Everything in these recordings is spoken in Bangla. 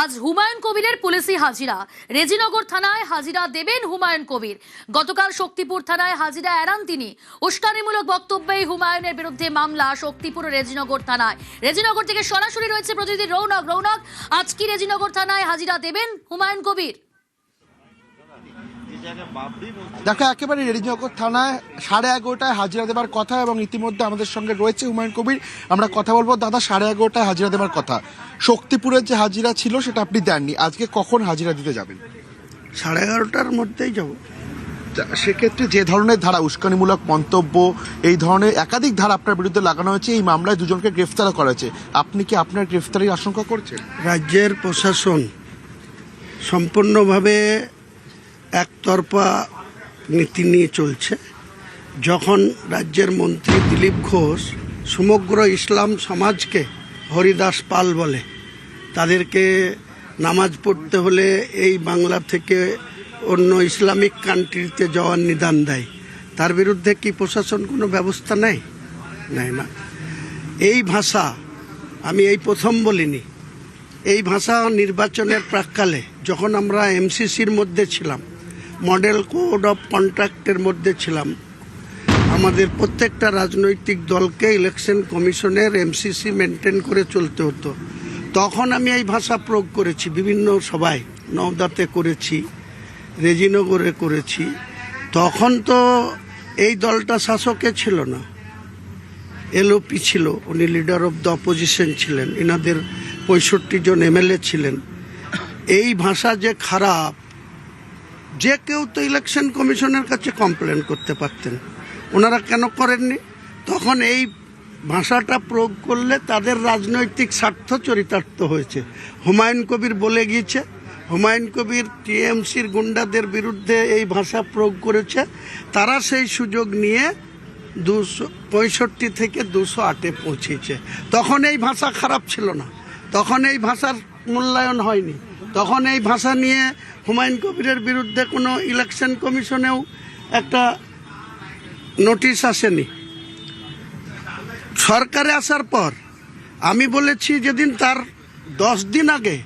আজ হুমায়ুন কবিরের পুলিশি হাজিরা। রেজিনগর থানায় হাজিরা দেবেন হুমায়ুন কবির। গতকাল শক্তিপুর থানায় হাজিরা এড়ান তিনি। উস্কানিমূলক বক্তব্যে হুমায়ুনের বিরুদ্ধে মামলা শক্তিপুর ও রেজিনগর থানায়। রেজিনগর থেকে সরাসরি রয়েছে প্রতিনিধি রৌনক। আজ কি রেজিনগর থানায় হাজিরা দেবেন হুমায়ুন কবির? দেখো, একেবারে রেজিনগর থানায় 11:30টায় হাজিরা দেবার কথা এবং ইতিমধ্যে আমাদের সঙ্গে রয়েছে হুমায়ুন কবির। আমরা কথা বলবো। দাদা, 11:30টায় হাজিরা দেবার কথা, শক্তিপুরের যে হাজিরা ছিল সেটা আপনি দেননি, আজকে কখন হাজিরা দিতে যাবেন? 11:30টার মধ্যেই যাব। সেক্ষেত্রে যে ধরনের ধারা, উস্কানিমূলক মন্তব্য, এই ধরনের একাধিক ধারা আপনার বিরুদ্ধে লাগানো হয়েছে, এই মামলায় দুজনকে গ্রেফতারও করা হয়েছে, আপনি কি আপনার গ্রেফতারির আশঙ্কা করছেন? রাজ্যের প্রশাসন সম্পূর্ণভাবে একতরফা নীতি নিয়ে চলছে। যখন রাজ্যের মন্ত্রী দিলীপ ঘোষ সমগ্র ইসলাম সমাজকে হরিদাস পাল বলে, তাদেরকে নামাজ পড়তে হলে এই বাংলা থেকে অন্য ইসলামিক কান্ট্রিতে যাওয়ার নিদান দেয়, তার বিরুদ্ধে কি প্রশাসন কোনো ব্যবস্থা নেয়? নেয় না। এই ভাষা আমি এই প্রথম বলিনি। এই ভাষা নির্বাচনের প্রাক্কালে যখন আমরা এমসিসির মধ্যে ছিলাম, মডেল কোড অফ কন্ট্রাক্টের মধ্যে ছিলাম, আমাদের প্রত্যেকটা রাজনৈতিক দলকে ইলেকশন কমিশনের এমসিসি মেনটেন করে চলতে হতো। তখন আমি এই ভাষা প্রয়োগ করেছি বিভিন্ন সভায়, নওদাতে করেছি, রেজিনগরে করেছি। তখন তো এই দলটা শাসকে ছিল না, এলওপি ছিল, উনি লিডার অফ দ্য অপোজিশন ছিলেন, এনাদের 65 জন এমএলএ ছিলেন। এই ভাষা যে খারাপ, যে কেউ তো ইলেকশন কমিশনের কাছে কমপ্লেন করতে পারতেন, ওনারা কেন করেননি? তখন এই ভাষাটা প্রয়োগ করলে তাদের রাজনৈতিক স্বার্থ চরিতার্থ হয়েছে। হুমায়ুন কবির বলে গিয়েছে, হুমায়ুন কবির টিএমসির গুন্ডাদের বিরুদ্ধে এই ভাষা প্রয়োগ করেছে, তারা সেই সুযোগ নিয়ে 265 থেকে 208-এ পৌঁছেছে। তখন এই ভাষা খারাপ ছিল না, তখন এই ভাষার মূল্যায়ন হয়নি, তখন এই ভাষা নিয়ে হুমায়ুন কবিরের বিরুদ্ধে কোনো ইলেকশন কমিশনেও একটা নোটিশ আসেনি। সরকারে আসার পর আমি বলেছি, যেদিন তার 10 দিন আগে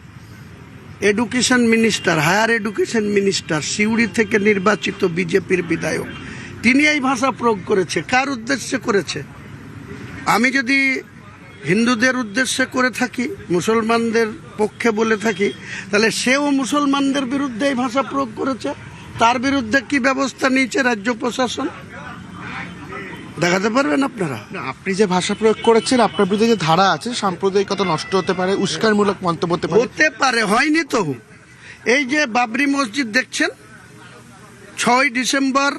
education minister, higher education minister, Suri থেকে নির্বাচিত বিজেপির বিধায়ক, তিনি এই ভাষা প্রয়োগ করেছে। কার উদ্দেশ্যে করেছে? আমি যদি হিন্দুদের উদ্দেশ্যে করে থাকি, মুসলমানদের পক্ষে বলে থাকি, তাহলে সেও মুসলমানদের বিরুদ্ধে এই ভাষা প্রয়োগ করেছে। তার বিরুদ্ধে কি ব্যবস্থা নিয়েছে রাজ্য প্রশাসন? দেখাতে পারবেন আপনারা? আপনি যে ভাষা প্রয়োগ করেছেন, আপনার বিরুদ্ধে যে ধারা আছে, সাম্প্রদায়িকতা নষ্ট হতে পারে, উস্কানিমূলক মন্তব্য হতে পারে, হয়নি তো। এই যে বাবরি মসজিদ দেখছেন, 6 ডিসেম্বর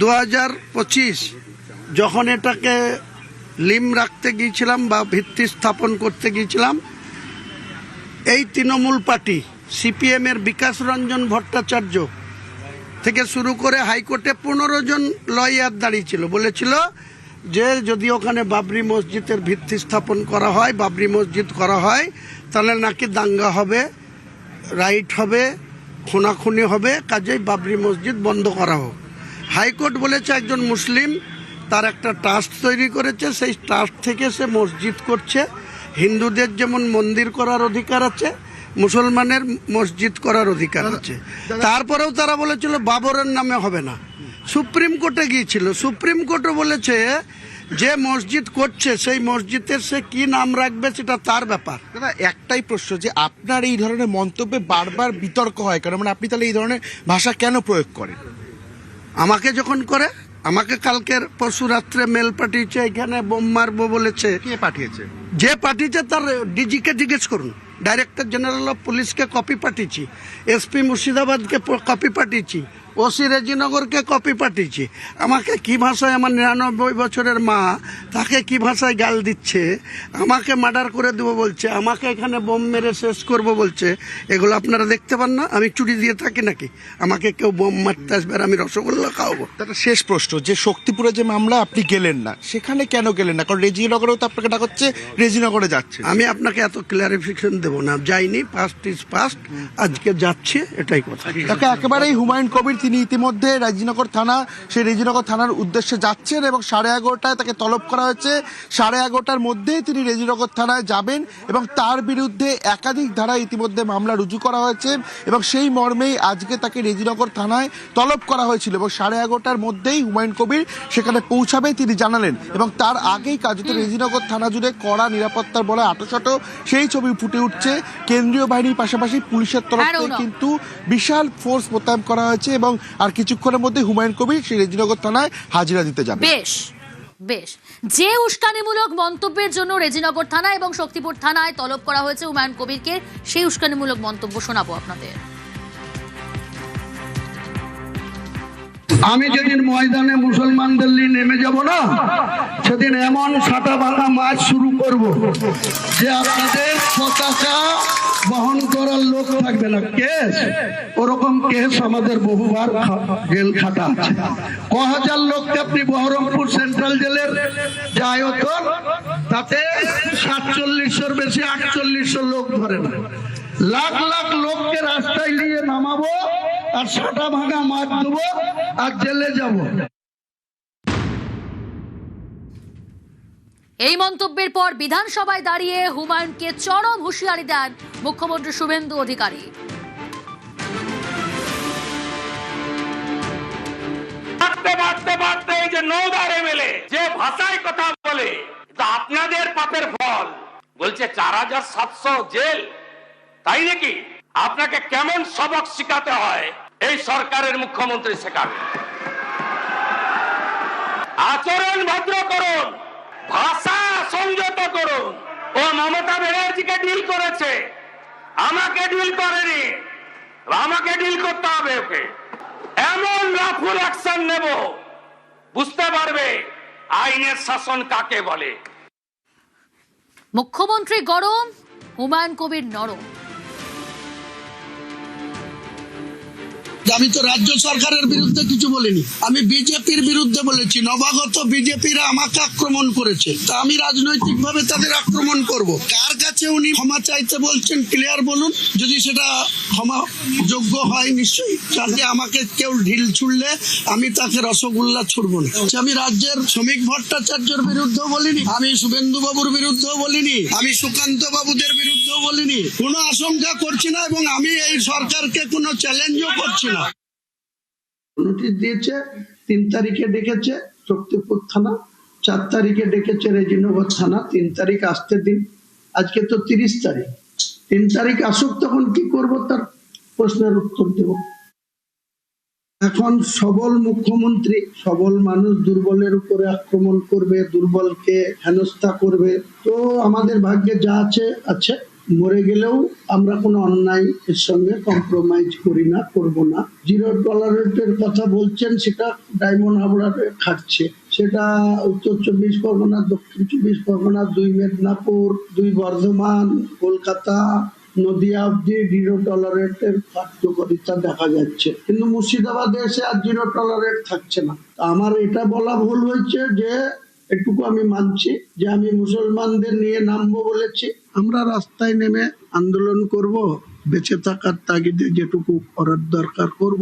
2025 যখন এটাকে লিম রাখতে গিয়েছিলাম বা ভিত্তি স্থাপন করতে গিয়েছিলাম, এই তৃণমূল পার্টি সিপিএমের বিকাশ রঞ্জন ভট্টাচার্য থেকে শুরু করে হাইকোর্টে 15 জন লয়ার দাঁড়িয়েছিল, বলেছিল যে যদি ওখানে বাবরি মসজিদের ভিত্তি স্থাপন করা হয়, বাবরি মসজিদ করা হয়, তাহলে নাকি দাঙ্গা হবে, রাইট হবে, খুনাখুনি হবে, কাজেই বাবরি মসজিদ বন্ধ করা হোক। হাইকোর্ট বলেছে একজন মুসলিম তার একটা ট্রাস্ট তৈরি করেছে, সেই ট্রাস্ট থেকে সে মসজিদ করছে। হিন্দুদের যেমন মন্দির করার অধিকার আছে, মুসলমানের মসজিদ করার অধিকার আছে। তারপরেও তারা বলেছিল বাবরের নামে হবে না। সুপ্রিম কোর্টে গিয়েছিল, সুপ্রিম কোর্টও বলেছে যে মসজিদ করছে সেই মসজিদের সে কি নাম রাখবে সেটা তার ব্যাপার। দাদা, একটাই প্রশ্ন, যে আপনার এই ধরনের মন্তব্যে বারবার বিতর্ক হয় কেন? মানে আপনি তাহলে এই ধরনের ভাষা কেন প্রয়োগ করেন? আমাকে যখন করে, আমাকে কালকের পরশু রাত্রে মেল পাঠিয়েছে, এখানে বোম মারবো বলেছে। কে পাঠিয়েছে? যে পাঠিয়েছে তার ডিজিকে জিজ্ঞেস করুন, ডাইরেক্টর জেনারেল অফ পুলিশকে কপি পাঠিয়েছি, এসপি মুর্শিদাবাদকে কপি পাঠিয়েছি, ওসি রেজিনগরকে কপি পাঠিয়েছি। আমাকে কি ভাষায়, আমার 99 বছরের মা, তাকে কি ভাষায় গাল দিচ্ছে, আমাকে মার্ডার করে দেবো বলছে, আমাকে এখানে বোম মেরে শেষ করব বলছে। এগুলো আপনারা দেখতে পান না? আমি চুরি দিয়ে থাকি নাকি? আমাকে কেউ বোম মারতে আসবে আর আমি রসগোল্লা খাওয়াবো? তার শেষ প্রশ্ন, যে শক্তিপুরে যে মামলা আপনি গেলেন না, সেখানে কেন গেলেন না? কারণ রেজিনগরেও তো আপনাকে ডাকা হচ্ছে, রেজিনগরে যাচ্ছে। আমি আপনাকে এত ক্লারিফিকেশন দেবো না, যাইনি, পাস্ট ইজ পাস্ট, আজকে যাচ্ছে, এটাই কথা। একেবারেই হুমায়ুন কবির তিনি ইতিমধ্যে রেজিনগর থানা, সেই রেজিনগর থানার উদ্দেশ্যে যাচ্ছেন এবং 11:30টায় তাকে তলব করা হয়েছে। 11:30টার মধ্যেই তিনি রেজিনগর থানায় যাবেন এবং তার বিরুদ্ধে একাধিক ধারায় ইতিমধ্যে মামলা রুজু করা হয়েছে এবং সেই মর্মেই আজকে তাকে রেজিনগর থানায় তলব করা হয়েছিল এবং 11:30টার মধ্যেই হুমায়ুন কবির সেখানে পৌঁছাবে তিনি জানালেন। এবং তার আগেই কার্যত রেজিনগর থানা জুড়ে কড়া নিরাপত্তার বলে আঁটোসাঁটো সেই ছবি ফুটে উঠছে। কেন্দ্রীয় বাহিনীর পাশাপাশি পুলিশের তরফ থেকে কিন্তু বিশাল ফোর্স মোতায়েন করা হয়েছে এবং আর কিছুক্ষণের মধ্যে হুমায়ুন কবির সেই রেজিনগর থানায় হাজিরা দিতে যাবে। বেশ, যে উস্কানিমূলক মন্তব্যের জন্য রেজিনগর থানা এবং শক্তিপুর থানায় তলব করা হয়েছে হুমায়ুন কবিরকে, সেই উস্কানিমূলক মন্তব্য শোনাবো আপনাদের। আমি যেদিন ময়দানে মুসলমানদের নিয়ে নেমে যাব না, সেদিন এমন সাটা ভাঙা মাছ শুরু করব যে আপনাদের পতাকা বহন করার লোক থাকবে না। কেস ওরকম কেস আমাদের বহুবার জেল খাটা আছে। 1000 লোককে আপনি বহরমপুর সেন্ট্রাল জেলের যে আয়তন, তাতে 4700-র বেশি 4800 লোক ধরে না। লাখ লাখ লোককে রাস্তায় নিয়ে নামাবো আর সাটা ভাঙা মাছ দেবো আর জেলে যাব। এই মন্তব্যের পর বিধানসভায় দাঁড়িয়ে হুমায়ুনকে চরম হুঁশিয়ারি দেন মুখ্যমন্ত্রী শুভেন্দু অধিকারী। এই যে নওদার এমএলএ যে ভাষায় কথা বলে, আপনাদের পাপের ফল বলছে 4700 জেল, তাই নাকি? আপনাকে কেমন সবক শিখাতে হয় এই সরকারের মুখ্যমন্ত্রী শেখাবে। আচরণ ভদ্র করুন, ভাষা সংযত করুন। ও মমতা ব্যানার্জিকে ডিল করেছে, আমাকে ডিল করেনি। আমাকে ডিল করতে হবে ওকে। এমন রাফুল অ্যাকশন নেব, বুঝতে পারবে আইনের শাসন কাকে বলে। মুখ্যমন্ত্রী গরম, হুমায়ুন কবির নরম। আমি তো রাজ্য সরকারের বিরুদ্ধে কিছু বলিনি, আমি বিজেপির বিরুদ্ধে বলেছি। নবাগত বিজেপিরা আমাকে আক্রমণ করেছে, তা আমি রাজনৈতিক ভাবে তাদের আক্রমণ করব। কার কাছে উনি ক্ষমা চাইতে বলছেন ক্লিয়ার বলুন, যদি সেটা ক্ষমা যোগ্য হয় নিশ্চয়ই। যাতে আমাকে কেউ ঢিল ছুড়লে আমি তাকে রসগোল্লা ছুড়বো না। আমি রাজ্যের শ্রমিক ভট্টাচার্যের বিরুদ্ধেও বলিনি, আমি শুভেন্দু বাবুর বিরুদ্ধেও বলিনি, আমি সুকান্ত বাবুদের বিরুদ্ধেও বলিনি। কোনো আশঙ্কা করছি না এবং আমি এই সরকারকে কোনো চ্যালেঞ্জও করছি না। নোটিশ দিয়েছে, 3 তারিখে ডেকেছে শক্তিপুর থানা, 4 তারিখে ডেকেছে রেজিনগর থানা। 3 তারিখ আসতে দিন, আজকে তো 30 তারিখ। 3 তারিখ আসুক, তখন কি করব তার প্রশ্নের উত্তর দেব। এখন সবল মুখ্যমন্ত্রী, সবল মানুষ দুর্বলের উপরে আক্রমণ করবে, দুর্বলকে হেনস্থা করবে। তো আমাদের ভাগ্যে যা আছে আছে, মরে গেলেও আমরা কোনো অন্যায় এর সঙ্গে কম্প্রোমাইজ করি না, করব না। 0 টলারেন্সের কথা বলছেন, সেটা ডায়মন্ড হাবড়াতে খাটছে, সেটা উত্তর 24 পরগনা, দক্ষিণ 24 পরগনা, 2 মেদিনীপুর, 2 বর্ধমান, কলকাতা, নদিয়া অব্দি 0 টলারেন্সের কার্যকারিতা দেখা যাচ্ছে। কিন্তু মুর্শিদাবাদে এসে আর 0 টলারেন্স থাকছে না। আমার এটা বলা ভুল হয়েছে যে, এটুকু আমি মানছি যে আমি মুসলমানদের নিয়ে নামবো বলেছি। আমরা রাস্তায় নেমে আন্দোলন করব, বেঁচে থাকার তাগিদে যেটুকু করার দরকার করব।